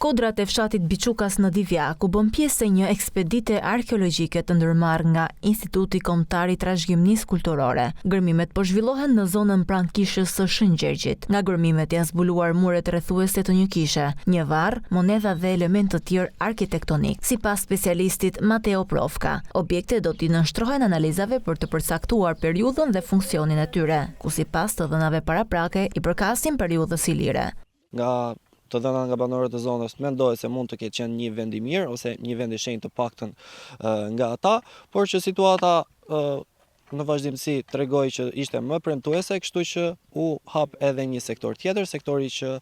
Shkodrat e fshatit Biçukas në Divjak u bën pjesë e një ekspedite arkeologjike të ndërmarrë nga Instituti Kombëtar i Trashëgimisë Kulturore. Gërmimet po zhvillohen në zonën pranë kishës së Shëngjergjit. Nga gërmimet janë zbuluar muret rrethuese të një kishe, një varr, monedha dhe elementë të tjerë arkitektonik. Sipas specialistit Mateo Profka, objektet do t'i nënshtrohen analizave për të përcaktuar periudhën dhe funksionin e tyre, ku sipas të dhënave paraprake i përkasin periudhës ilire. Nga të dhëna nga banorët e zonës mendohet se mund të ketë qenë një vend i mirë ose një vend i shenjtë të paktën nga ata, por që situata në vazhdimsi tregoi që ishte më premtuese, kështu që u hap edhe një sektor tjetër, sektori që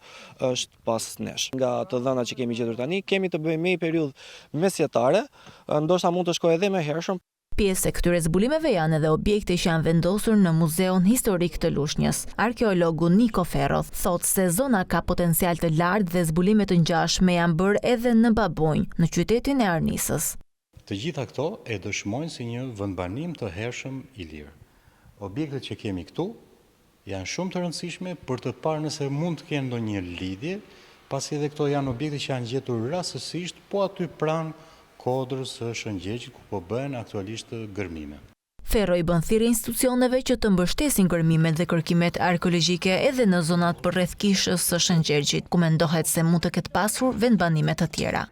është pas nesh. Nga të dhënat që kemi gjetur tani, kemi të bëjmë me një periudhë mesjetare, ndoshta mund të shkojë edhe më hershëm. Pjesë e këtyre zbulimeve janë edhe objekte që janë vendosur në Muzeun Historik të Lushnjës. Arkeologu Niko Ferro thotë se zona ka potencial të lartë dhe zbulime të ngjashme janë bërë edhe në Babunj, në qytetin e Arnisës. Të gjitha këto e dëshmojnë si një vendbanim të hershëm i lirë. Objektet që kemi këtu janë shumë të rëndësishme për të parë nëse mund të kenë ndonjë lidhje, pasi edhe këto janë objekte që janë gjetur rastësisht po aty pranë kodrës së Shëngjergjit ku po bëhen aktualisht gërmime. Ferro i bën thirrje institucioneve që të mbështesin gërmimet dhe kërkimet arkeologjike edhe në zonat përreth kishës së Shëngjergjit, ku mendohet se mund të ketë pasur vendbanime të tjera.